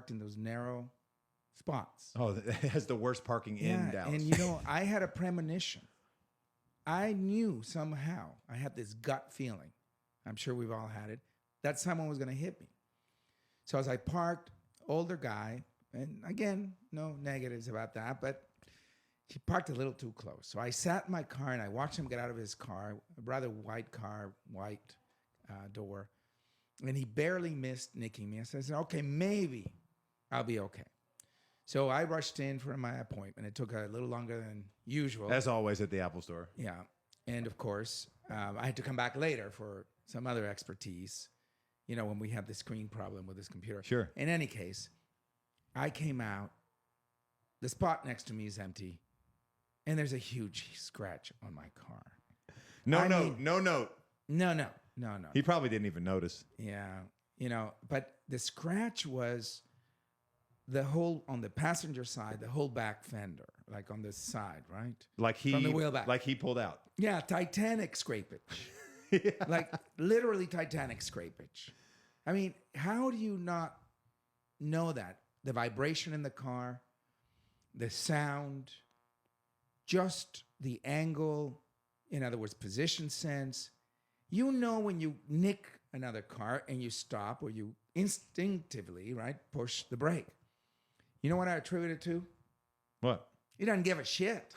parked in those narrow spots. Oh, it has the worst parking in Dallas. And I had a premonition. I knew somehow, I had this gut feeling. I'm sure we've all had it, that someone was going to hit me. So as I parked, older guy, and again, no negatives about that, but he parked a little too close. So I sat in my car and I watched him get out of his car, a rather white car, white door, and he barely missed nicking me. I said, okay, maybe I'll be okay. So I rushed in for my appointment. It took a little longer than usual. As always at the Apple Store. Yeah. And of course, I had to come back later for some other expertise, when we have the screen problem with this computer. Sure. In any case, I came out. The spot next to me is empty. And there's a huge scratch on my car. No note. No. He probably didn't even notice. Yeah. But the scratch was on the passenger side, the whole back fender, like on this side, right? From the wheel back. Like he pulled out. Yeah, Titanic scrapage. Yeah. Like literally Titanic scrapage. I mean, how do you not know that? The vibration in the car, the sound, just the angle, in other words, position sense. You know when you nick another car and you stop or you instinctively, right, push the brake. You know what I attribute it to? What? He doesn't give a shit.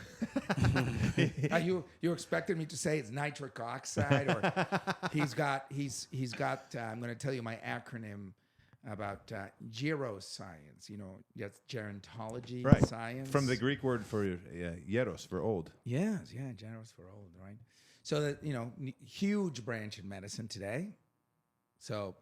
You expected me to say it's nitric oxide, or he's got. I'm going to tell you my acronym about geroscience. That's gerontology science from the Greek word for geros, for old. Yes, geros for old, right? So that huge branch in medicine today. So,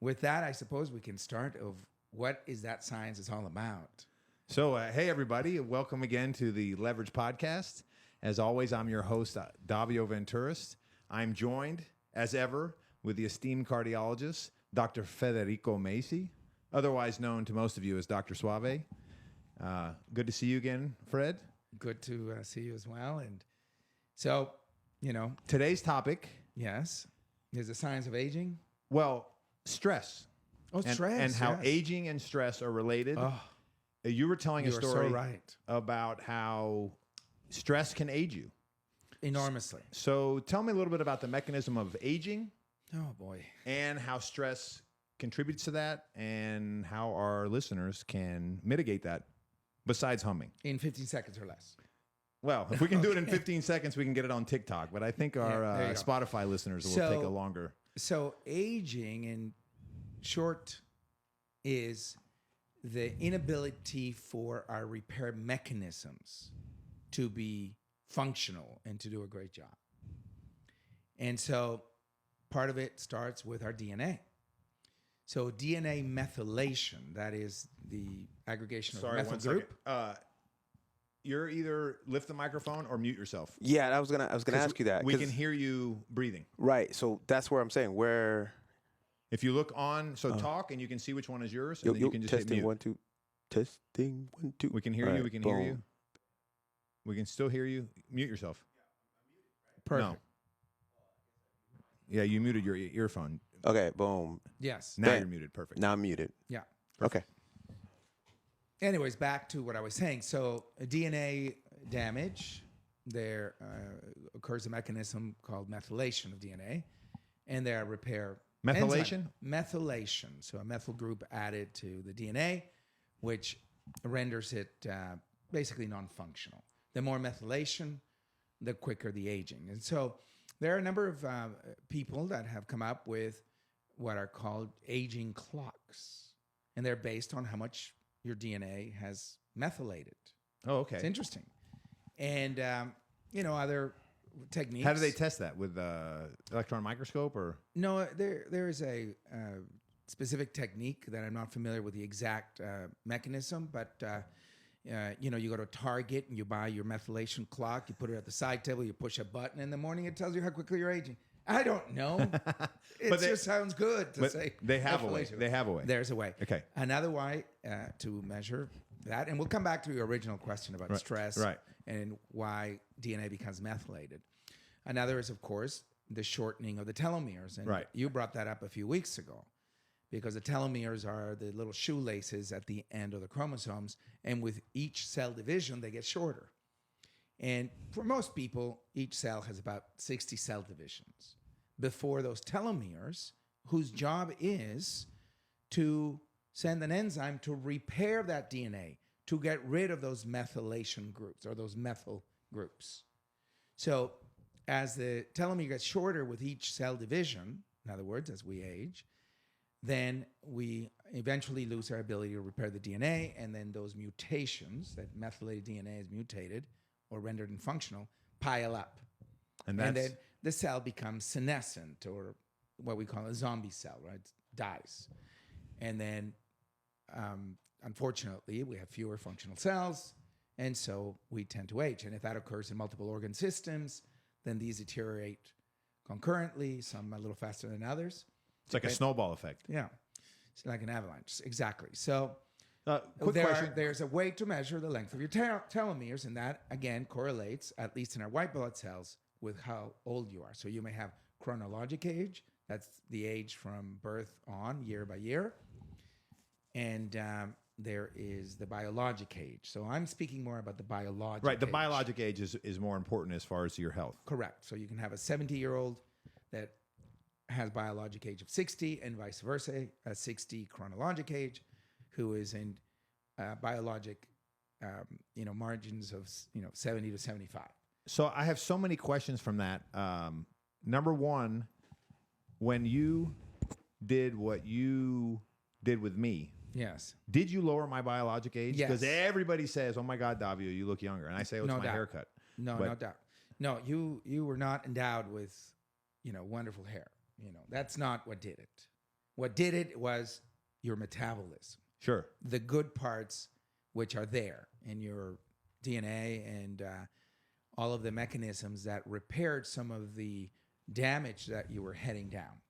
with that, I suppose we can start of what is that science is all about. So, hey, everybody. Welcome again to the Leverage Podcast. As always, I'm your host, Davio Venturis. I'm joined, as ever, with the esteemed cardiologist, Dr. Federico Maese, otherwise known to most of you as Dr. Suave. Good to see you again, Fred. Good to see you as well. And so, today's topic. Yes. Is the science of aging? Well, stress. Oh, stress. And how aging and stress are related. Oh. You were telling a story right. about how stress can age you. Enormously. So tell me a little bit about the mechanism of aging. Oh, boy. And how stress contributes to that and how our listeners can mitigate that besides humming. In 15 seconds or less. Well, if we can do it in 15 seconds, we can get it on TikTok. But I think our Spotify listeners will take a longer. So aging, in short, is the inability for our repair mechanisms to be functional and to do a great job. And so part of it starts with our DNA. So DNA methylation, that is the aggregation of methyl group. You're either lift the microphone or mute yourself. Yeah, I was gonna ask you that. We can hear you breathing. Right. So that's where I'm saying where. If you look on, talk and you can see which one is yours, and then you can just hit mute. Testing 1 2. We can hear you. We can hear you. We can still hear you. Mute yourself. Perfect. No. Yeah, you muted your earphone. Okay. Boom. Yes. Now you're muted. Perfect. Now I'm muted. Yeah. Perfect. Okay. Anyways, back to what I was saying. So DNA damage, there occurs a mechanism called methylation of DNA, and there are repair methylation. Methylation. So a methyl group added to the DNA, which renders it basically non-functional. The more methylation, the quicker the aging. And so there are a number of people that have come up with what are called aging clocks, and they're based on how much your DNA has methylated. Oh, okay. It's interesting. And, other techniques. How do they test that? With electron microscope or? No, there is a specific technique that I'm not familiar with the exact mechanism, but, you go to Target and you buy your methylation clock, you put it at the side table, you push a button, in the morning it tells you how quickly you're aging. I don't know. It just sounds good to say. They have a way. They have a way. There's a way. Okay. Another way to measure that, and we'll come back to your original question about stress and why DNA becomes methylated. Another is, of course, the shortening of the telomeres. And you brought that up a few weeks ago. because the telomeres are the little shoelaces at the end of the chromosomes. And with each cell division, they get shorter. And for most people, each cell has about 60 cell divisions before those telomeres, whose job is to send an enzyme to repair that DNA, to get rid of those methylation groups or those methyl groups. So as the telomere gets shorter with each cell division, in other words, as we age, then we eventually lose our ability to repair the DNA, and then those mutations, that methylated DNA is mutated or rendered infunctional, pile up. And then the cell becomes senescent, or what we call a zombie cell, right? Dies. And then, unfortunately, we have fewer functional cells, and so we tend to age. And if that occurs in multiple organ systems, then these deteriorate concurrently, some a little faster than others. It's like a snowball effect. Yeah, it's like an avalanche, exactly. So Quick question. there's a way to measure the length of your telomeres, and that, again, correlates, at least in our white blood cells, with how old you are. So you may have chronologic age, that's the age from birth on, year by year, and there is the biologic age. So I'm speaking more about the biologic Right, the age. biologic age is more important as far as your health. Correct. So you can have a 70-year-old that has biologic age of 60, and vice versa, a 60 chronologic age, who is in biologic, margins of 70 to 75. So I have so many questions from that. Number one, when you did what you did with me, Yes. did you lower my biologic age? Yes. Because everybody says, "Oh my God, Davio, you look younger," and I say, "Oh, it's No my doubt. haircut." No, But- no doubt. No, you were not endowed with, wonderful hair. That's not what did it. What did it was your metabolism. Sure. The good parts, which are there in your DNA, and all of the mechanisms that repaired some of the damage that you were heading down.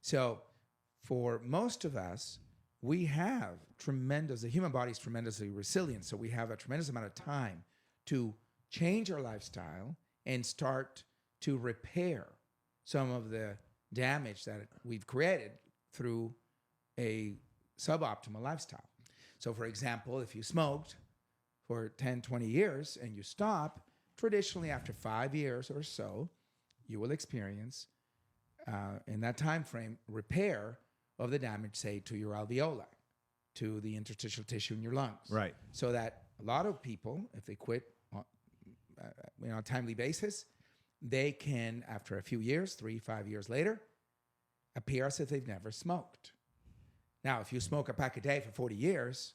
So for most of us, the human body is tremendously resilient. So we have a tremendous amount of time to change our lifestyle and start to repair some of the damage that we've created through a suboptimal lifestyle. So for example, if you smoked for 10, 20 years and you stop, traditionally after 5 years or so, you will experience, in that time frame, repair of the damage, say, to your alveoli, to the interstitial tissue in your lungs. Right. So that a lot of people, if they quit on a timely basis, they can, after a few years, 3-5 years later, appear as if they've never smoked. Now, if you smoke a pack a day for 40 years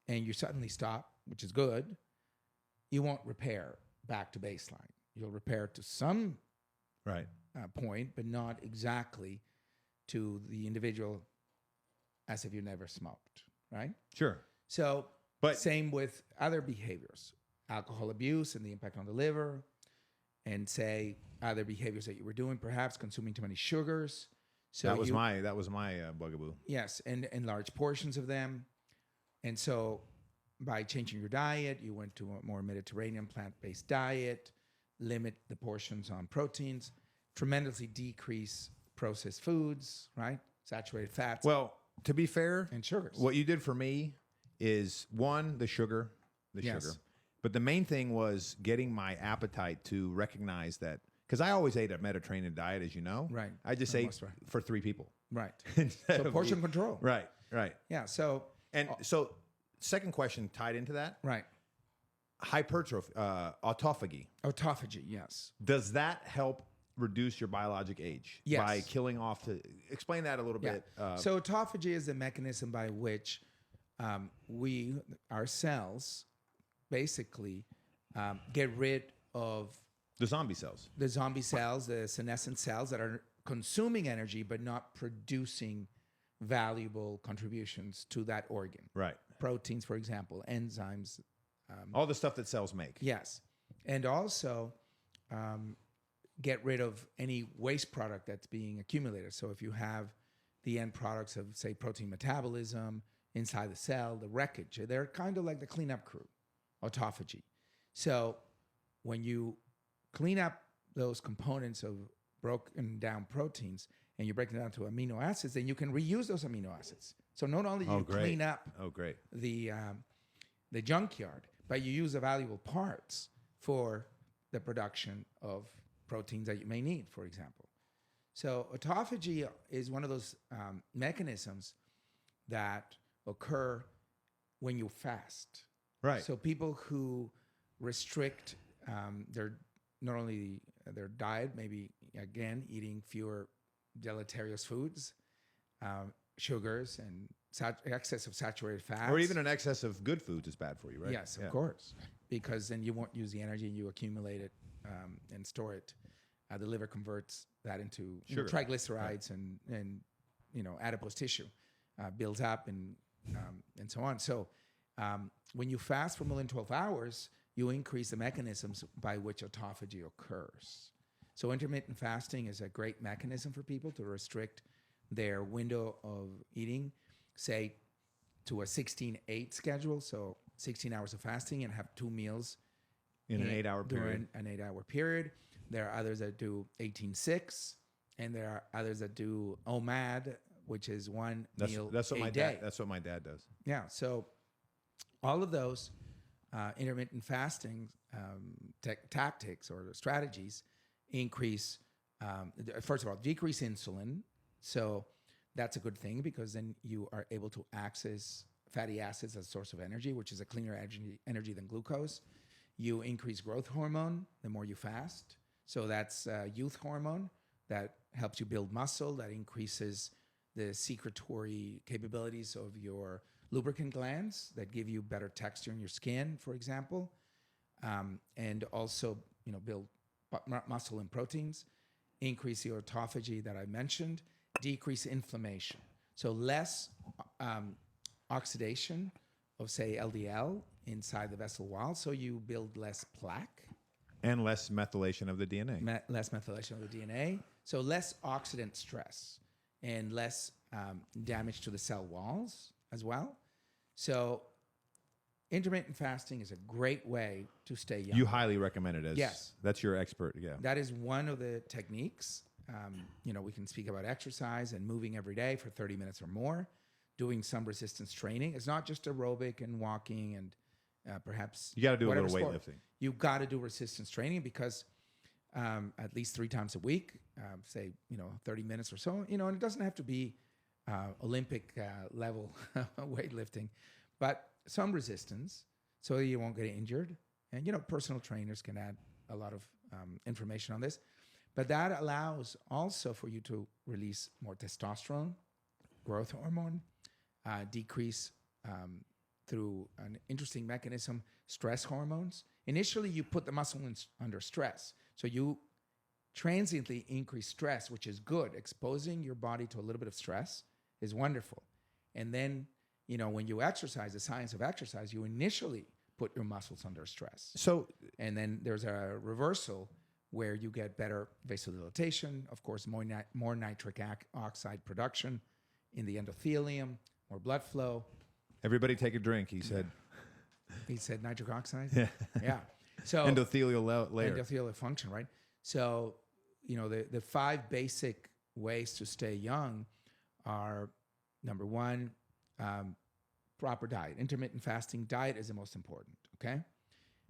and you suddenly stop, which is good, you won't repair back to baseline. You'll repair to some Right. point, but not exactly to the individual as if you never smoked, right? Sure. So, But- same with other behaviors, alcohol abuse and the impact on the liver, and say other behaviors that you were doing, perhaps consuming too many sugars. So that was my bugaboo. Yes, and large portions of them. And so by changing your diet, you went to a more Mediterranean plant-based diet, limit the portions on proteins, tremendously decrease processed foods, right? Saturated fats Well, to be fair, and sugars. what you did for me is one, the sugar. Yes. But the main thing was getting my appetite to recognize that, because I always ate a Mediterranean diet, as you know. Right. I just For the ate most part. for 3 people. Right. Instead So of portion eating- control. Right. Right. Yeah, so, And so, second question tied into that: right. hypertrophy, autophagy. Autophagy, yes. Does that help reduce your biologic age Yes. by killing off? Explain that a little Yeah. bit. So autophagy is the mechanism by which our cells, basically get rid of the zombie cells. the zombie cells, the senescent cells that are consuming energy but not producing valuable contributions to that organ. Right. Proteins, for example, enzymes. All the stuff that cells make. Yes. And also get rid of any waste product that's being accumulated. So if you have the end products of, say, protein metabolism inside the cell, the wreckage, they're kind of like the cleanup crew, autophagy. So when you clean up those components of broken down proteins and you break it down to amino acids, then you can reuse those amino acids. So not only do you clean up Oh, great. the junkyard, but you use the valuable parts for the production of proteins that you may need, for example. So autophagy is one of those mechanisms that occur when you fast. Right. So people who restrict their not only their diet, maybe again eating fewer deleterious foods, sugars, and excess of saturated fats, Or even an excess of good foods is bad for you, right? Yes, of course, because then you won't use the energy and you accumulate it and store it. The liver converts that into triglycerides and adipose tissue, builds up and so on. So when you fast for more than 12 hours, you increase the mechanisms by which autophagy occurs. So intermittent fasting is a great mechanism for people to restrict their window of eating, say, to a 16-8 schedule, so 16 hours of fasting and have 2 meals In an 8-hour period. During an 8-hour period. There are others that do 18-6, and there are others that do OMAD, which is one meal a day. That's what my dad does. Yeah, so all of those intermittent fasting tactics or strategies increase, first of all, decrease insulin. So that's a good thing because then you are able to access fatty acids as a source of energy, which is a cleaner energy than glucose. You increase growth hormone the more you fast. So that's youth hormone that helps you build muscle, that increases the secretory capabilities of your lubricant glands that give you better texture in your skin, for example, and also build muscle and proteins, increase the autophagy that I mentioned, decrease inflammation. So less oxidation of, say, LDL inside the vessel wall, so you build less plaque. And less methylation of the DNA. Less methylation of the DNA. So less oxidant stress and less damage to the cell walls as well. So intermittent fasting is a great way to stay young. You highly recommend it as Yes. That's your expert, yeah. That is one of the techniques. We can speak about exercise and moving every day for 30 minutes or more, doing some resistance training. It's not just aerobic and walking and perhaps You got to do a little sport. weightlifting. You've got to do resistance training because at least 3 times a week, say 30 minutes or so. And it doesn't have to be Olympic level weightlifting, but some resistance so you won't get injured. And personal trainers can add a lot of information on this, but that allows also for you to release more testosterone, growth hormone, decrease through an interesting mechanism, stress hormones. Initially, you put the muscle under stress. So you transiently increase stress, which is good. Exposing your body to a little bit of stress is wonderful. And then, when you exercise, the science of exercise, you initially put your muscles under stress. So, And then there's a reversal where you get better vasodilatation, of course, more nitric oxide production in the endothelium, more blood flow. everybody take a drink, he said. He said nitric oxide? Yeah. Yeah. So Endothelial layer. endothelial function, right? So, the 5 basic ways to stay young are, number 1, proper diet. Intermittent fasting diet is the most important, okay?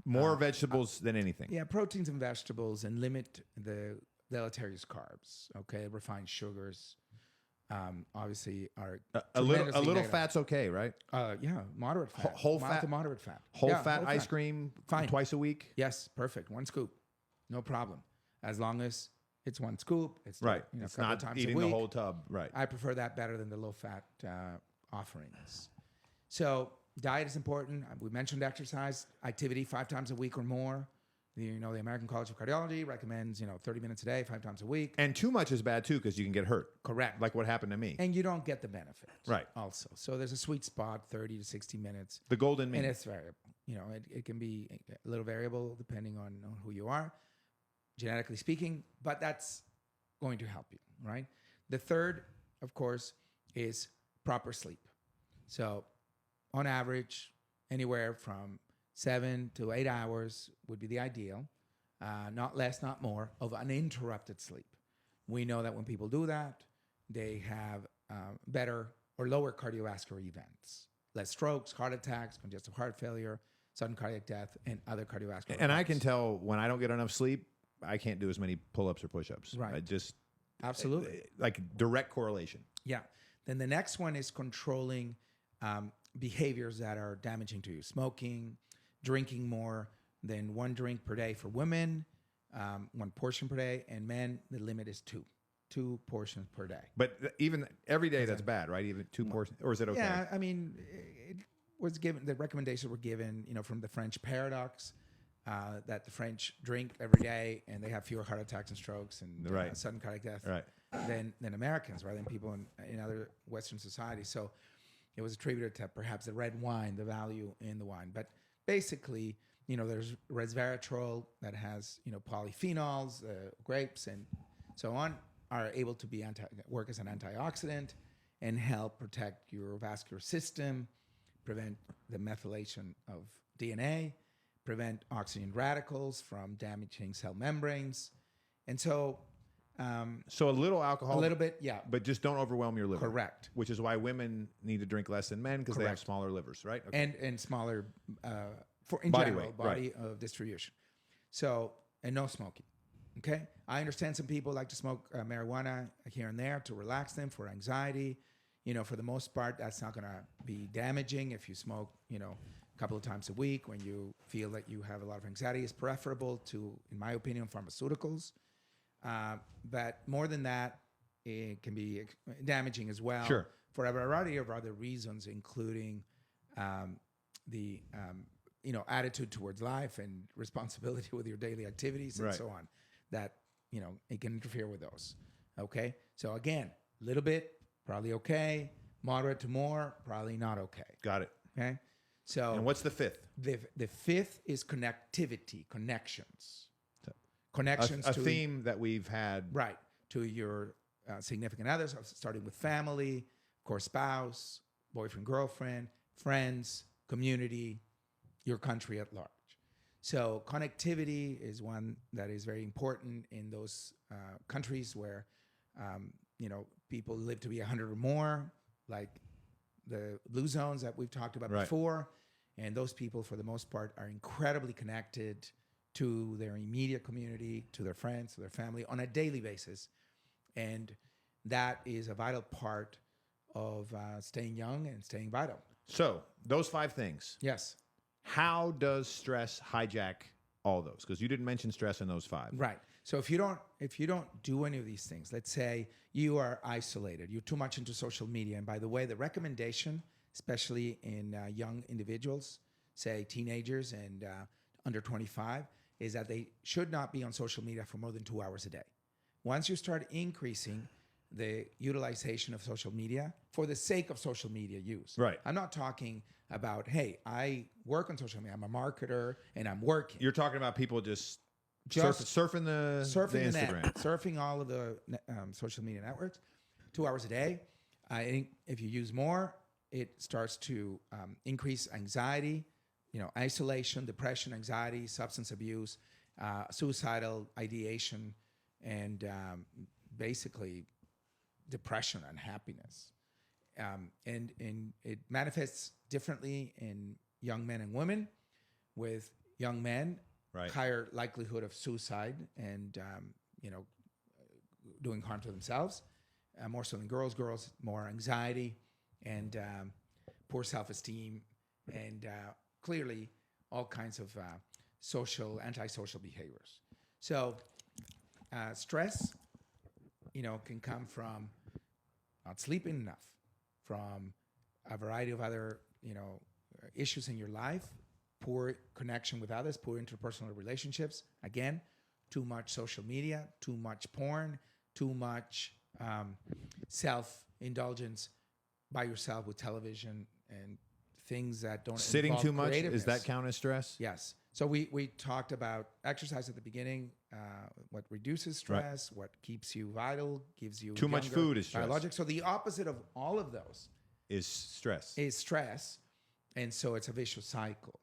More vegetables than anything. Yeah, proteins and vegetables, and limit the deleterious carbs, okay? Refined sugars, obviously are A little negative. fat's okay, right? Yeah, moderate fat. Whole Mild fat- to moderate fat. Whole Yeah, fat ice cream Fine. twice a week. Yes, perfect. 1 scoop, no problem. As long as it's 1 scoop, it's Right. a It's couple not times eating a the week. whole tub. Right. I prefer that better than the low-fat offerings. So diet is important. We mentioned exercise, activity 5 times a week or more. The American College of Cardiology recommends 30 minutes a day, 5 times a week. And too much is bad too because you can get hurt. Correct. Like what happened to me. And you don't get the benefit. Right. Also, so there's a sweet spot, 30 to 60 minutes. The golden mean. And it's variable. It can be a little variable depending on who you are, genetically speaking, but that's going to help you, right? The third, of course, is proper sleep. So on average, anywhere from 7 to 8 hours would be the ideal, not less, not more, of uninterrupted sleep. We know that when people do that, they have better or lower cardiovascular events, less strokes, heart attacks, congestive heart failure, sudden cardiac death, and other cardiovascular. And I events. can tell when I don't get enough sleep, I can't do as many pull-ups or push-ups. Right. I just Absolutely. like direct correlation. Yeah. Then the next one is controlling behaviors that are damaging to you. Smoking, drinking more than one drink per day for women, one portion per day, and men, the limit is two portions per day. But even every day, that's bad, right? Even 2 portions, or is it okay? Yeah, I mean, it was given, the recommendations were given, from the French paradox, that the French drink every day and they have fewer heart attacks and strokes and Right. sudden cardiac death Right. than Americans, right? Than people in other Western societies. So it was attributed to perhaps the red wine, the value in the wine. But basically, there's resveratrol that has, polyphenols, grapes and so on, are able to be work as an antioxidant and help protect your vascular system, prevent the methylation of DNA, prevent oxygen radicals from damaging cell membranes. And so So a little alcohol, a little bit, yeah, but just don't overwhelm your liver. correct. Which is why women need to drink less than men because they have Correct. smaller livers, right? Okay. And smaller for in Body general weight, body of distribution. So, and no smoking. Okay, I understand some people like to smoke marijuana here and there to relax them for anxiety. For the most part, that's not going to be damaging if you smoke, a couple of times a week when you feel that you have a lot of anxiety. It's preferable to, in my opinion, pharmaceuticals. But more than that, it can be damaging as well. Sure. For a variety of other reasons, including the attitude towards life and responsibility with your daily activities and Right. so on. That it can interfere with those. Okay, so again, a little bit probably okay, moderate to more probably not okay. Got it. Okay, so And what's the fifth? the fifth is connectivity, connections A to theme that we've had. right to your significant others, starting with family, of course, spouse, boyfriend, girlfriend, friends, community, your country at large. So connectivity is one that is very important in those countries where people live to be 100 or more, like the blue zones that we've talked about Right. before. And those people, for the most part, are incredibly connected to their immediate community, to their friends, to their family on a daily basis. And that is a vital part of staying young and staying vital. So those 5 things. Yes. How does stress hijack all those? Because you didn't mention stress in those 5. Right. So if you don't do any of these things, let's say you are isolated, you're too much into social media. And by the way, the recommendation, especially in young individuals, say teenagers and under 25, is that they should not be on social media for more than 2 hours a day. Once you start increasing the utilization of social media for the sake of social media use. Right. I'm not talking about, hey, I work on social media. I'm a marketer and I'm working. You're talking about people just Just surfing the Instagram. net, surfing all of the social media networks, 2 hours a day. I think if you use more, it starts to increase anxiety, isolation, depression, anxiety, substance abuse, suicidal ideation, and basically depression, unhappiness. And it manifests differently in young men and women. With young men, Right. higher likelihood of suicide and doing harm to themselves. More so than girls. Girls, more anxiety and poor self-esteem, and clearly all kinds of antisocial behaviors. So stress, can come from not sleeping enough, from a variety of other, issues in your life, poor connection with others, poor interpersonal relationships. Again, too much social media, too much porn, too much self-indulgence by yourself with television and things that don't Sitting involve too much, does creativeness. that count as stress? Yes. So we talked about exercise at the beginning, what reduces stress, what keeps you vital, gives you Too much younger, food is stress. biologic. So the opposite of all of those Is stress. is stress, and so it's a vicious cycle.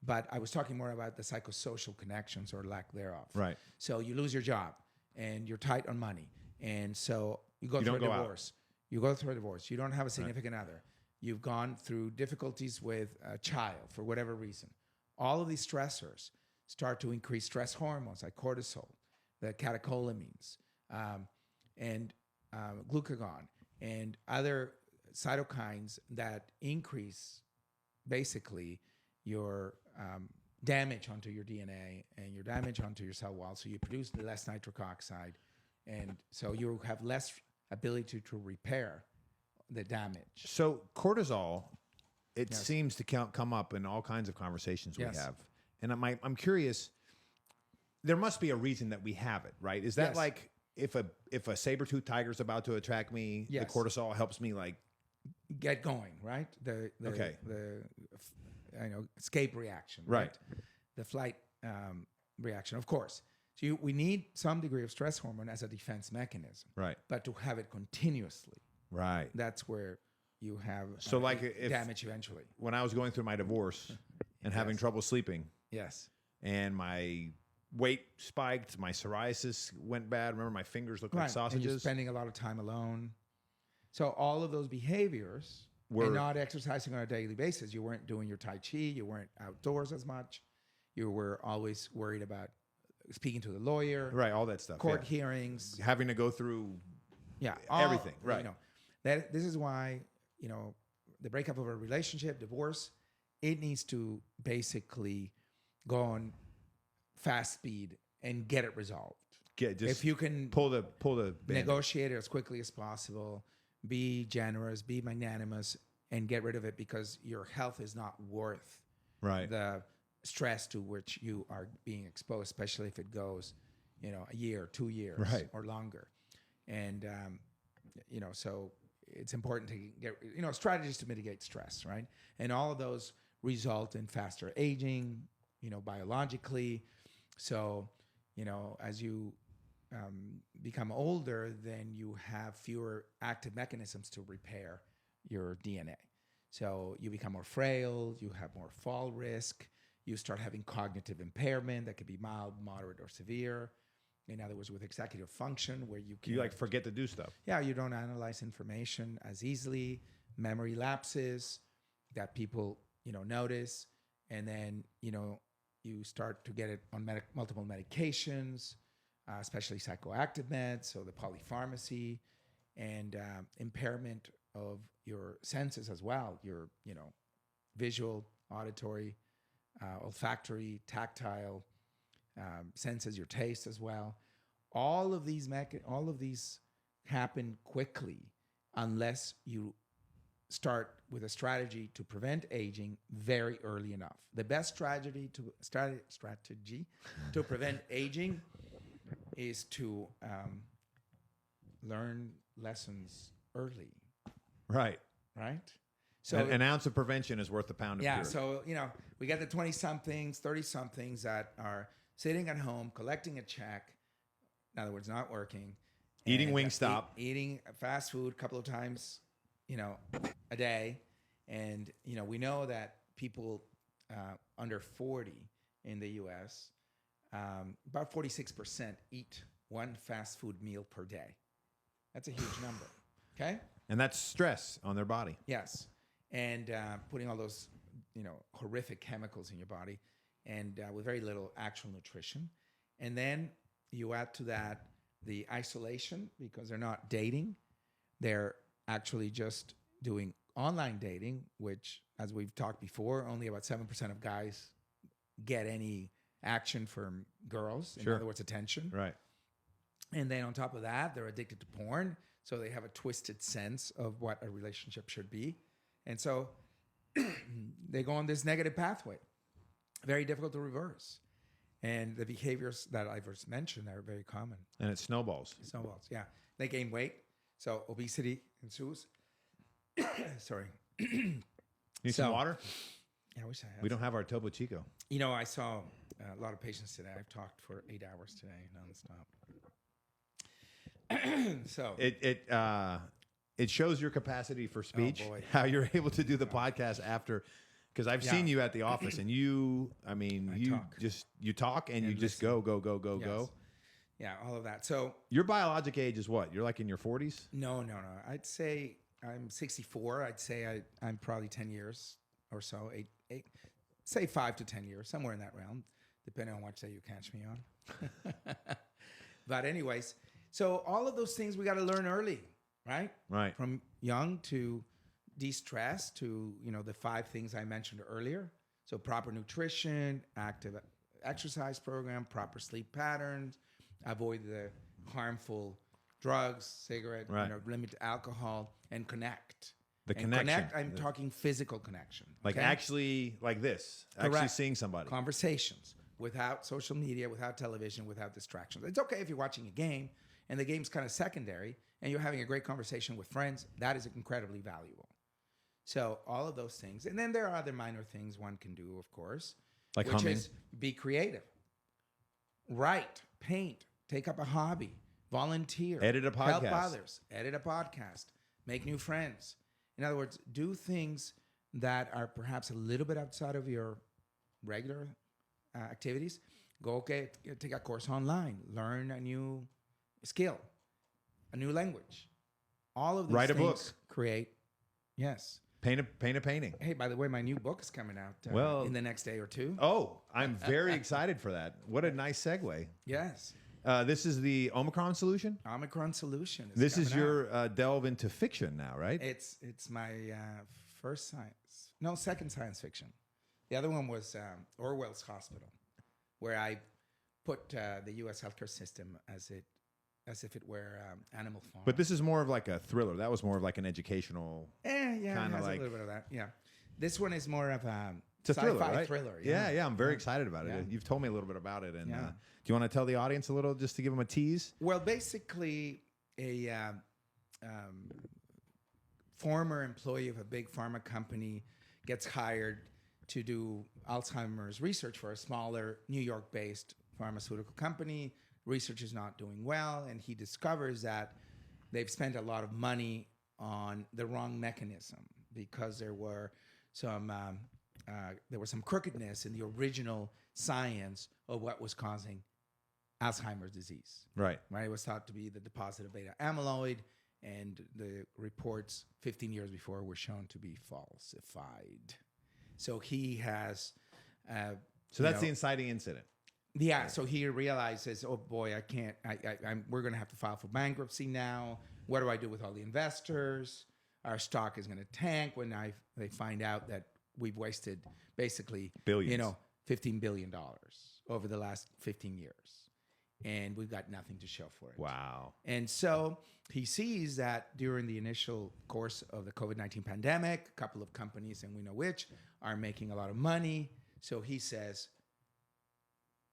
But I was talking more about the psychosocial connections or lack thereof. Right. So you lose your job and you're tight on money. And so, You go You through a don't go out. divorce. You go through a divorce. You don't have a significant other. You've gone through difficulties with a child for whatever reason. All of these stressors start to increase stress hormones like cortisol, the catecholamines, and glucagon, and other cytokines that increase basically your damage onto your DNA and your damage onto your cell wall. So you produce less nitric oxide, and so you have less ability to repair the damage. So cortisol, it Yes. seems to come up in all kinds of conversations we Yes. have. And I'm curious, there must be a reason that we have it, right? Is that Yes. like if a saber-toothed tiger's about to attack me, Yes. the cortisol helps me like Get going, right? Okay. The escape reaction, Right. The flight reaction, of course. So we need some degree of stress hormone as a defense mechanism, right. but to have it continuously, Right. that's where you have So like if damage eventually. when I was going through my divorce and having Yes. trouble sleeping Yes. and my weight spiked, my psoriasis went bad. Remember my fingers looked like And you're sausages. spending a lot of time alone. So all of those behaviors Were- and not exercising on a daily basis. You weren't doing your Tai Chi. You weren't outdoors as much. You were always worried about speaking to the lawyer, Right, all that stuff. court yeah. hearings. Having to go through Yeah. everything, right. This is why, the breakup of a relationship, divorce, it needs to basically go on fast speed and get it resolved. just If you can pull the band-aid. negotiate it as quickly as possible, be generous, be magnanimous, and get rid of it because your health is not worth right. the stress to which you are being exposed, especially if it goes, a year, 2 years, Right. or longer. And, so it's important to get, strategies to mitigate stress, right? And all of those result in faster aging, biologically. So, as you become older, then you have fewer active mechanisms to repair your DNA. So you become more frail, you have more fall risk, you start having cognitive impairment that could be mild, moderate, or severe. In other words, with executive function, where you can You like forget to do stuff. yeah, you don't analyze information as easily, memory lapses that people, notice, and then, you start to get it on multiple medications, especially psychoactive meds, so the polypharmacy, and impairment of your senses as well, your, visual, auditory, olfactory, tactile senses, your taste as well. All of these happen quickly unless you start with a strategy to prevent aging very early enough. The best strategy to prevent aging is to learn lessons early, Right. right? So an ounce of prevention is worth a pound of cure. so we got the 20-somethings, 30-somethings that are sitting at home collecting a check. In other words, not working, Eating and, Wingstop. eating fast food a couple of times, a day, and we know that people under 40 in the U.S. About 46% eat one fast food meal per day. That's a huge number. Okay. And that's stress on their body. Yes, and putting all those, horrific chemicals in your body, and with very little actual nutrition, and then you add to that the isolation because they're not dating; they're actually just doing online dating, which, as we've talked before, only about 7% of guys get any action from girls. In Sure. other words, attention. Right. And then on top of that, they're addicted to porn. So they have a twisted sense of what a relationship should be. And so they go on this negative pathway. Very difficult to reverse. And the behaviors that I've just mentioned are very common. And it snowballs. Snowballs, yeah. They gain weight. So obesity ensues. Sorry. Need some So- water? Yeah, I wish I had. We don't have our Topo Chico. I saw a lot of patients today. I've talked for 8 hours today, nonstop. So It shows your capacity for speech. boy. How you're able to do the podcast after, because I've Yeah. seen you at the office and you talk. just talk and you just listen. go. Yes. Yeah, all of that. So Your biologic age is what? You're like in your 40s? no. I'd say I'm 64. I'd say I'm probably 10 years or so, say 5 to 10 years, somewhere in that realm, depending on what day you catch me on. But anyways, so all of those things we got to learn early, right? Right. From young to de-stress to, the 5 things I mentioned earlier. So proper nutrition, active exercise program, proper sleep patterns, avoid the harmful drugs, cigarette, Right. Limit alcohol, and connect. The And connection. I'm talking physical connection. Like okay? actually, like this, actually Correct. seeing somebody. Conversations without social media, without television, without distractions. It's okay if you're watching a game and the game's kind of secondary and you're having a great conversation with friends. That is incredibly valuable. So all of those things. And then there are other minor things one can do, of course. Like which humming. is be creative. Write, paint, take up a hobby, volunteer. Edit a Help podcast. others. Edit a podcast. Make new friends. In other words, do things that are perhaps a little bit outside of your regular activities. Go take a course online. Learn a new skill, a new language. All of these Write a things book. create. Yes. Paint a painting. Hey, by the way, my new book is coming out Well- in the next day or two. Oh, I'm very excited for that. What a nice segue. Yes. This is the Omicron solution. Omicron Solution. This is coming out. your delve into fiction now, right? It's my second science fiction. The other one was Orwell's Hospital, where I put the U.S. healthcare system as if it were Animal Farm. But this is more of like a thriller. That was more of like an educational. yeah, kinda it has like- a little bit of that. Yeah, this one is more of a It's a thriller, sci-fi right? thriller. Yeah. I'm very excited about it. Yeah. You've told me a little bit about it, and Yeah. do you want to tell the audience a little, just to give them a tease? Well, basically, a former employee of a big pharma company gets hired to do Alzheimer's research for a smaller New York-based pharmaceutical company. Research is not doing well, and he discovers that they've spent a lot of money on the wrong mechanism because there were some crookedness in the original science of what was causing Alzheimer's disease. Right. Right, it was thought to be the deposit of beta amyloid, and the reports 15 years before were shown to be falsified. So he has. So that's the inciting incident. Yeah. So he realizes, oh boy, I can't. We're going to have to file for bankruptcy now. What do I do with all the investors? Our stock is going to tank when they find out that we've wasted basically Billions. $15 billion over the last 15 years. And we've got nothing to show for it. Wow. And so he sees that during the initial course of the COVID-19 pandemic, a couple of companies, and we know which, are making a lot of money. So he says,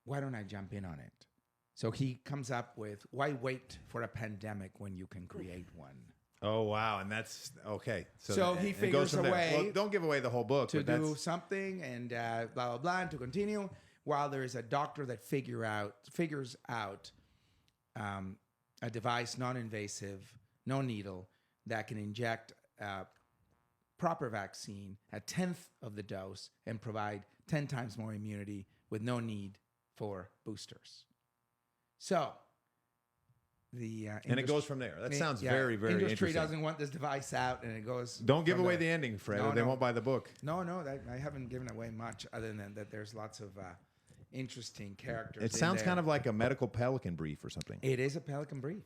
why don't I jump in on it? So he comes up with, why wait for a pandemic when you can create one? Oh wow, and that's okay. So he it figures goes from a there. way Well, don't give away the whole book. To but do that's, something and blah, blah, blah, and to continue, while there is a doctor that figures out a device, non-invasive, no needle, that can inject a proper vaccine at 1/10 of the dose and provide 10 times more immunity with no need for boosters. So the and it goes from there. That sounds very, very industry interesting. doesn't want this device out, and it goes. Don't give from away there. the ending, Fred, No, or they no. won't buy the book. No, I haven't given away much other than that there's lots of interesting characters. It sounds kind of like a medical Pelican brief or something. It is a Pelican brief.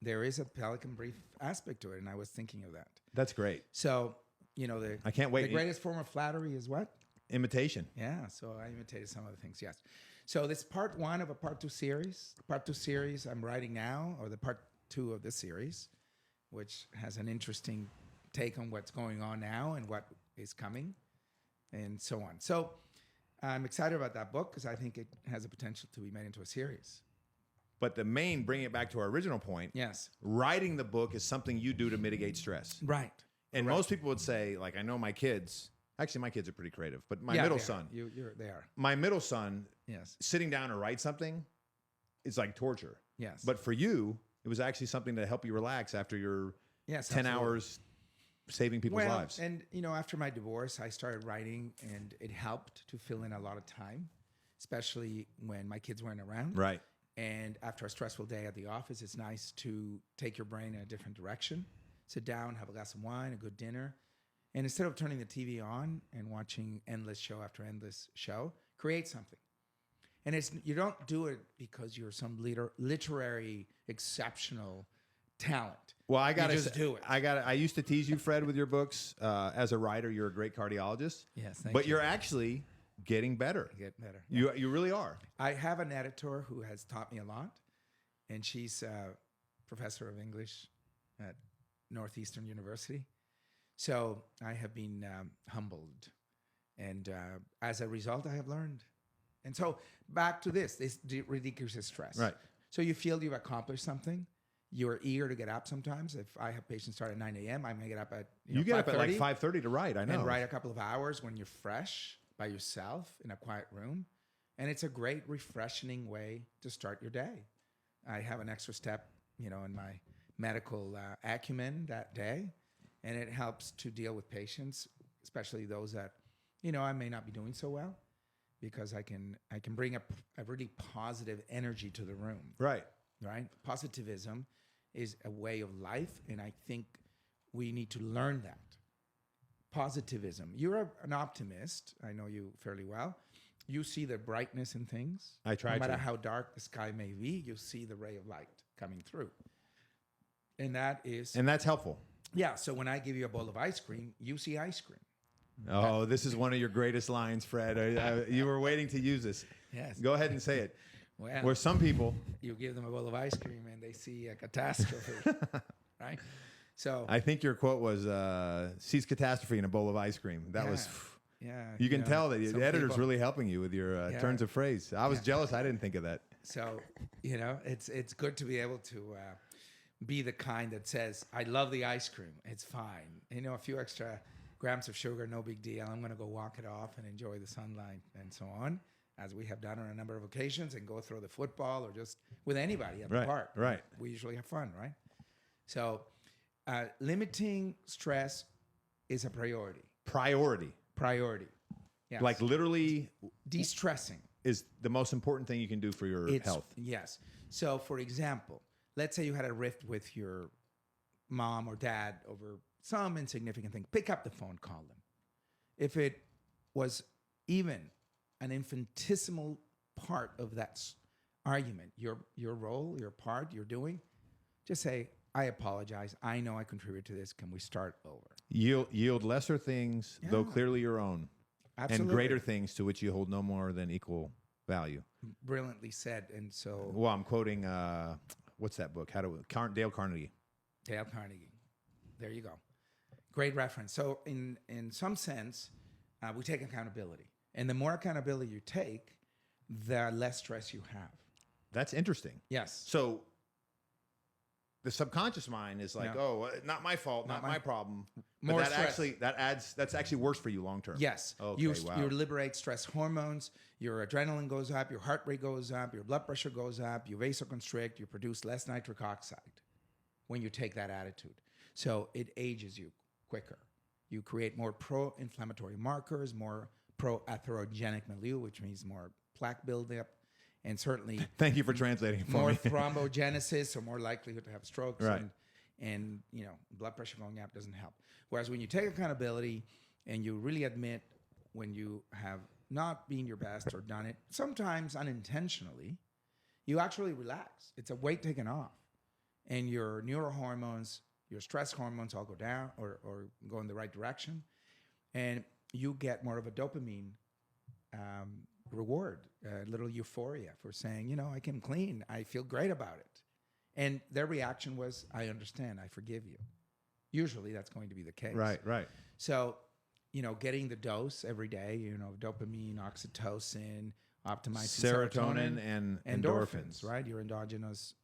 There is a Pelican brief aspect to it, and I was thinking of that. That's great. So, I can't wait. The greatest form of flattery is what? Imitation. Yeah, so I imitated some of the things, yes. So this part 1 of a part 2 series. Part 2 series I'm writing now, or the part 2 of this series, which has an interesting take on what's going on now and what is coming, and so on. So I'm excited about that book because I think it has the potential to be made into a series. But bring it back to our original point. Yes. Writing the book is something you do to mitigate stress. Right. And most people would say, like, I know my kids. Actually, my kids are pretty creative, but my Yeah, middle they are. son, They are. my middle son, Yes. sitting down to write something is like torture. Yes. But for you, it was actually something to help you relax after your yes, 10 absolutely. hours saving people's lives. And after my divorce, I started writing, and it helped to fill in a lot of time, especially when my kids weren't around. Right. And after a stressful day at the office, it's nice to take your brain in a different direction. Sit down, have a glass of wine, a good dinner. And instead of turning the TV on and watching endless show after endless show, create something. And you don't do it because you're some literary exceptional talent. Well, I gotta just do it. I used to tease you, Fred, with your books. As a writer, you're a great cardiologist. Yes, thank but you. you're actually getting better. Get better. You really are. I have an editor who has taught me a lot, and she's a professor of English at Northeastern University. So I have been humbled, and as a result, I have learned. And so back to this reduces stress. Right. So you feel you've accomplished something. You're eager to get up sometimes. If I have patients start at 9 a.m., I may get up at You get up at like 5:30 5:30 to write. I know. and write a couple of hours when you're fresh by yourself in a quiet room. And it's a great, refreshing way to start your day. I have an extra step, in my medical acumen that day, and it helps to deal with patients, especially those that, I may not be doing so well, because I can bring a really positive energy to the room. Right. Right? Positivism is a way of life, and I think we need to learn that. Positivism. You're an optimist. I know you fairly well. You see the brightness in things. I try No matter to. how dark the sky may be, you see the ray of light coming through. And that's helpful. yeah. So when I give you a bowl of ice cream, you see ice cream. Oh, this is one of your greatest lines, Fred. You were waiting to use this. Yes. Go ahead and say it. Well, Where some people, you give them a bowl of ice cream and they see a catastrophe, right? So I think your quote was, sees catastrophe in a bowl of ice cream. That was, yeah. you can tell that some the editor's people- really helping you with your turns of phrase. I was jealous. I didn't think of that. So, it's good to be able to be the kind that says, I love the ice cream. It's fine. A few extra grams of sugar, no big deal. I'm going to go walk it off and enjoy the sunlight and so on, as we have done on a number of occasions, and go throw the football or just with anybody at the park. Right. We usually have fun, right? So, limiting stress is a priority. Priority. Yes. Like literally de-stressing. is the most important thing you can do for your health. Yes. So, for example, let's say you had a rift with your mom or dad over some insignificant thing. Pick up the phone, call them. If it was even an infinitesimal part of that argument, your role, your part, you're doing, just say, I apologize. I know I contribute to this. Can we start over? Yield lesser things, though clearly your own, Absolutely. and greater things to which you hold no more than equal value. Brilliantly said. And so, Well, I'm quoting, what's that book? Dale Carnegie. Dale Carnegie. There you go. Great reference. So in some sense, we take accountability. And the more accountability you take, the less stress you have. That's interesting. Yes. So the subconscious mind is like, not my fault, not my problem. But More that stress. that's actually worse for you long term. Yes. Okay, You wow. liberate stress hormones, your adrenaline goes up, your heart rate goes up, your blood pressure goes up, you vasoconstrict, you produce less nitric oxide when you take that attitude. So it ages you quicker. You create more pro-inflammatory markers, more pro-atherogenic milieu, which means more plaque buildup, and certainly Thank you for translating for more me. thrombogenesis, so more likelihood to have strokes. Right. And blood pressure going up doesn't help. Whereas when you take accountability and you really admit when you have not been your best or done it, sometimes unintentionally, you actually relax. It's a weight taken off. And your neurohormones, your stress hormones all go down or go in the right direction. And you get more of a dopamine reward, a little euphoria for saying, I came clean. I feel great about it. And their reaction was, I understand. I forgive you. Usually that's going to be the case. Right. So, getting the dose every day, dopamine, oxytocin, optimizing Serotonin and endorphins. right? Your endogenous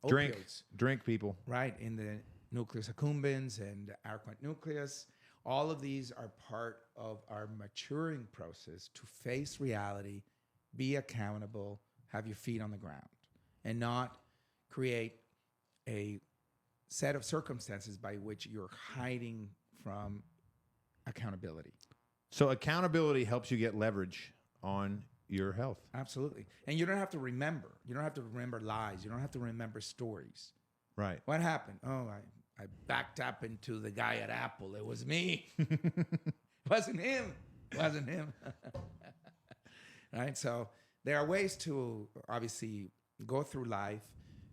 Drink, opioids. people. Right, in the nucleus accumbens and arcuate nucleus. All of these are part of our maturing process to face reality, be accountable, have your feet on the ground, and not create a set of circumstances by which you're hiding from accountability. So accountability helps you get leverage on your health. Absolutely. And you don't have to remember. You don't have to remember lies. You don't have to remember stories. Right. What happened? Oh, I backed up into the guy at Apple. It was me. Wasn't him. Wasn't him. Right? So there are ways to obviously go through life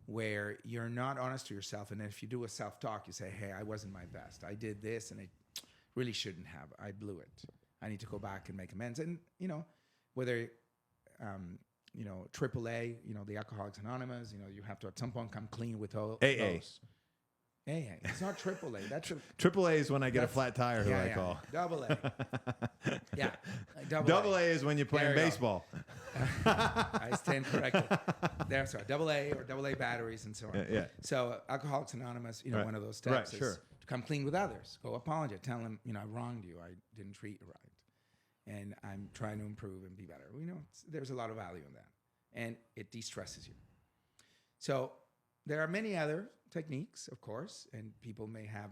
where you're not honest to yourself. And then if you do a self-talk, you say, hey, I wasn't my best. I did this and I really shouldn't have. I blew it. I need to go back and make amends. And, whether, AAA, the Alcoholics Anonymous, you have to at some point come clean with all AA. those. AA. It's not AAA. That's AAA is when I get a flat tire, who I call. Double A. Yeah. Double A is when you're playing There you go. baseball. I stand corrected. That's right. Double A or double A batteries and so on. Yeah. So Alcoholics Anonymous, Right. one of those steps Right, is sure. to come clean with others. Go apologize. Tell them, I wronged you. I didn't treat you right. And I'm trying to improve and be better. There's a lot of value in that. And it de-stresses you. So there are many other techniques, of course, and people may have,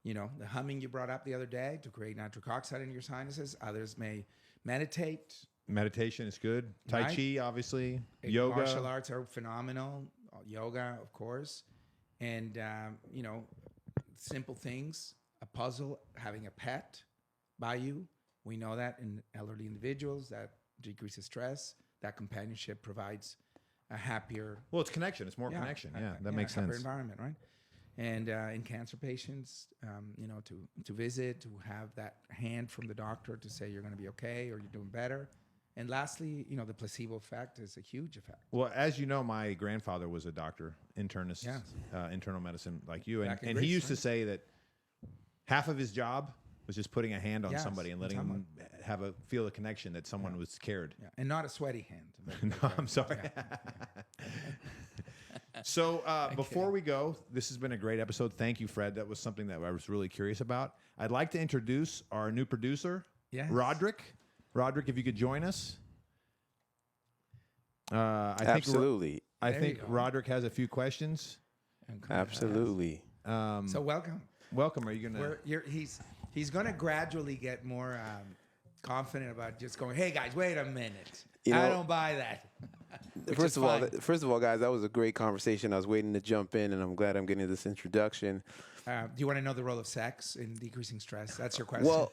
the humming you brought up the other day to create nitric oxide in your sinuses. Others may meditate. Meditation is good. Tai Right. Chi, obviously. Yoga. Martial arts are phenomenal. Yoga, of course. And, simple things, a puzzle, having a pet by you. We know that in elderly individuals that decreases stress. That companionship provides a happier... Well, it's connection. It's more connection. Yeah, that makes happier sense. environment, right? And in cancer patients, to visit, to have that hand from the doctor to say you're going to be okay or you're doing better. And lastly, the placebo effect is a huge effect. Well, as you know, my grandfather was a doctor, internist, Yes. internal medicine like you. And, Back in and he Greece, used to right? say that half of his job was just putting a hand on Yes, somebody and letting someone. them feel a connection that someone was cared. Yeah. And not a sweaty hand. No, I'm sorry. So before we go, this has been a great episode. Thank you, Fred. That was something that I was really curious about. I'd like to introduce our new producer, Yes. Roderick. Roderick, if you could join us. Absolutely. I There think you go. Roderick has a few questions. Absolutely. So welcome. Welcome. Are you gonna? He's going to gradually get more confident about just going, hey, guys, wait a minute. You I know, don't buy that. Which First is of all, guys, that was a great conversation. I was waiting to jump in, and I'm glad I'm getting this introduction. Do you want to know the role of sex in decreasing stress? That's your question. Well,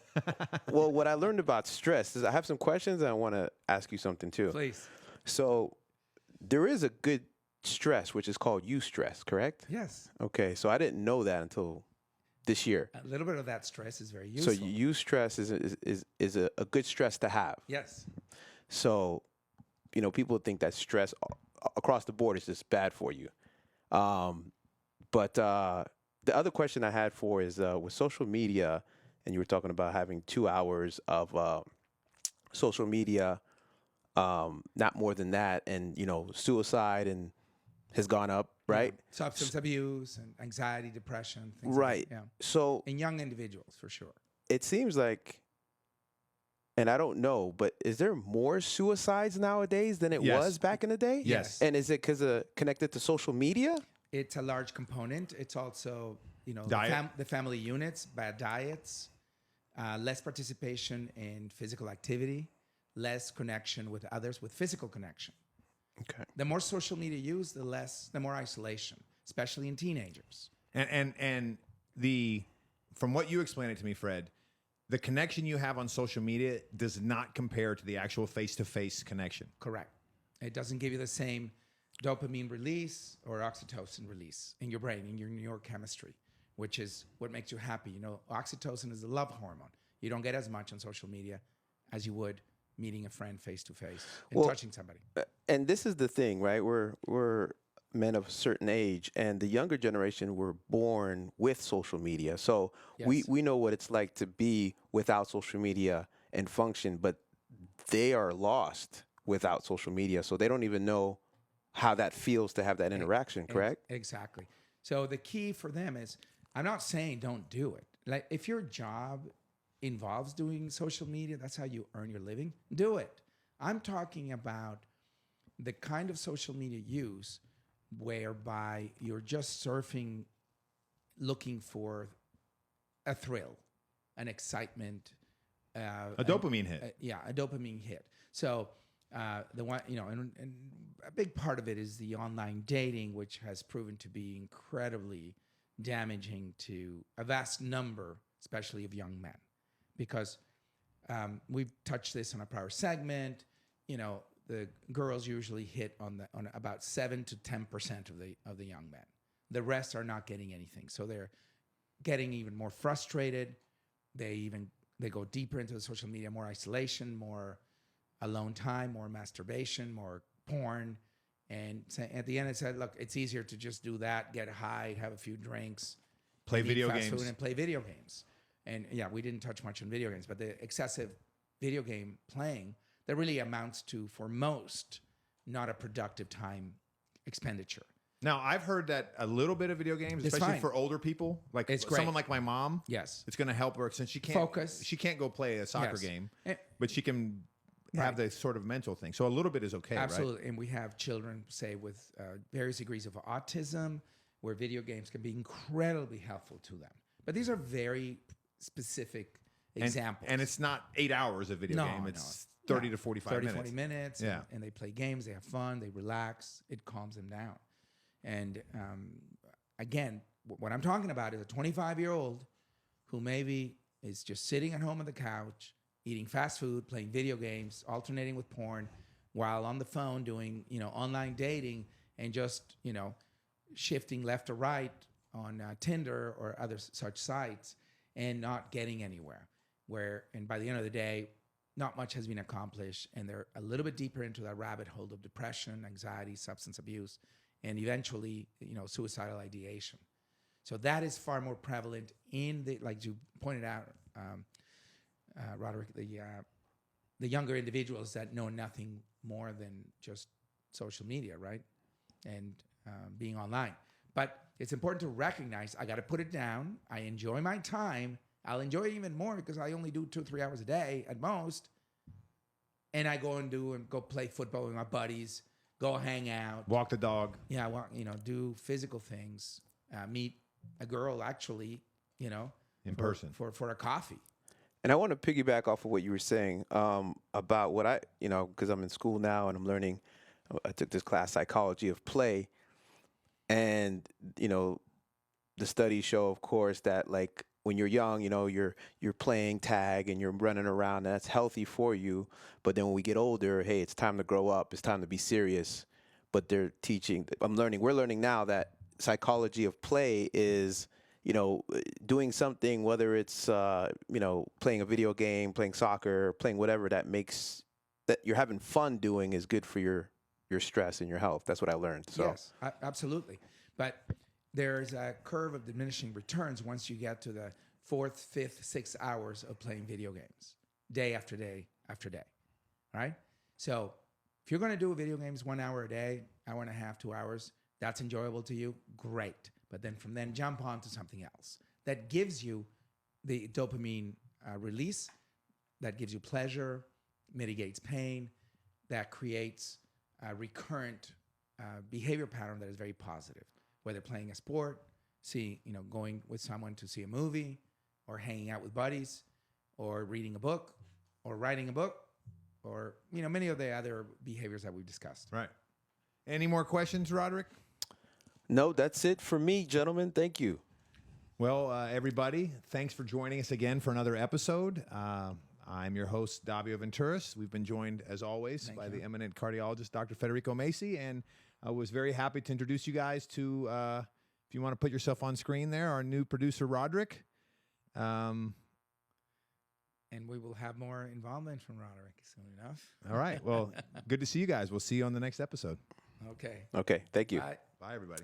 what I learned about stress is I have some questions, and I want to ask you something too. Please. So there is a good stress, which is called eustress, correct? Yes. Okay, so I didn't know that until this year. A little bit of that stress is very useful. So eustress is a good stress to have. Yes. So, people think that stress across the board is just bad for you. But the other question I had is with social media, and you were talking about having 2 hours of social media, not more than that, and suicide has gone up, right? Substance abuse and anxiety, depression. Things Right. Like that. Yeah. So In young individuals, for sure. it seems like, and I don't know, but is there more suicides nowadays than it Yes. was back in the day? Yes. And is it connected to social media? It's a large component. It's also, Diet. the family units, bad diets, less participation in physical activity, less connection with others, with physical connection. Okay. The more social media use, the more isolation, especially in teenagers. And from what you explained it to me, Fred, the connection you have on social media does not compare to the actual face-to-face connection. Correct. It doesn't give you the same dopamine release or oxytocin release in your brain, in your neurochemistry, which is what makes you happy. Oxytocin is the love hormone. You don't get as much on social media as you would meeting a friend face-to-face and touching somebody. And this is the thing, right? We're men of a certain age, and the younger generation were born with social media. So Yes. we know what it's like to be without social media and function, but they are lost without social media. So they don't even know how that feels to have that interaction, correct? Exactly. So the key for them is, I'm not saying don't do it. Like if your job involves doing social media, that's how you earn your living, do it. I'm talking about the kind of social media use whereby you're just surfing, looking for a thrill, an excitement, A dopamine hit. a dopamine hit. So The one, and a big part of it is the online dating, which has proven to be incredibly damaging to a vast number, especially of young men, because we've touched this on a prior segment. The girls usually hit on about 7 to 10% of the young men. The rest are not getting anything, so they're getting even more frustrated. They go deeper into the social media, more isolation, more alone time, more masturbation, more porn. And at the end, it said, look, it's easier to just do that, get high, have a few drinks, Play and eat video fast games. food and play video games. And yeah, we didn't touch much on video games, but the excessive video game playing, that really amounts to, for most, not a productive time expenditure. Now, I've heard that a little bit of video games, It's especially fine. for older people, like It's great. someone like my mom, Yes. it's going to help her since she can't Focus. She can't go play a soccer Yes. game, And- but she can have the sort of mental thing. So a little bit is okay, right? Absolutely. And we have children, say, with various degrees of autism, where video games can be incredibly helpful to them. But these are very specific examples. And it's not 8 hours of video game. It's 30 to 45 30, minutes. 40 minutes. Yeah. And they play games. They have fun. They relax. It calms them down. And again, what I'm talking about is a 25-year-old who maybe is just sitting at home on the couch, eating fast food, playing video games, alternating with porn, while on the phone doing, online dating and just, shifting left or right on Tinder or other such sites and not getting anywhere. And by the end of the day, not much has been accomplished, and they're a little bit deeper into that rabbit hole of depression, anxiety, substance abuse, and eventually, suicidal ideation. So that is far more prevalent like you pointed out, Roderick, the younger individuals that know nothing more than just social media, right? And being online. But it's important to recognize, I got to put it down. I enjoy my time. I'll enjoy it even more because I only do 2-3 hours a day at most. And I go go play football with my buddies, go hang out. Walk the dog. Yeah, do physical things. Meet a girl, actually, In person. For a coffee. And I want to piggyback off of what you were saying about what because I'm in school now and I'm learning. I took this class, psychology of play, and the studies show, of course, that like when you're young, you're playing tag and you're running around, and that's healthy for you. But then when we get older, hey, it's time to grow up. It's time to be serious. But we're learning now that psychology of play is doing something, whether it's playing a video game, playing soccer, playing whatever that you're having fun doing is good for your stress and your health. That's what I learned. So Yes, absolutely. But there's a curve of diminishing returns once you get to the 4th, 5th, 6th hours of playing video games, day after day after day, right? So if you're going to do video games 1 hour a day, hour and a half, 2 hours, that's enjoyable to you, great. But then from then jump on to something else that gives you the dopamine release, that gives you pleasure, mitigates pain, that creates a recurrent behavior pattern that is very positive. Whether playing a sport, going with someone to see a movie, or hanging out with buddies, or reading a book, or writing a book, or many of the other behaviors that we've discussed. Right. Any more questions, Roderick? no, that's it for me, gentlemen. Thank you. Well, everybody, thanks for joining us again for another episode. I'm your host, Davio Venturis. We've been joined, as always, by the eminent cardiologist, Dr. Federico Maese, and I was very happy to introduce you guys to, if you want to put yourself on screen there, our new producer, Roderick. And we will have more involvement from Roderick soon enough. All right. Well, good to see you guys. We'll see you on the next episode. Okay. Okay. Thank you. Bye. Bye, everybody.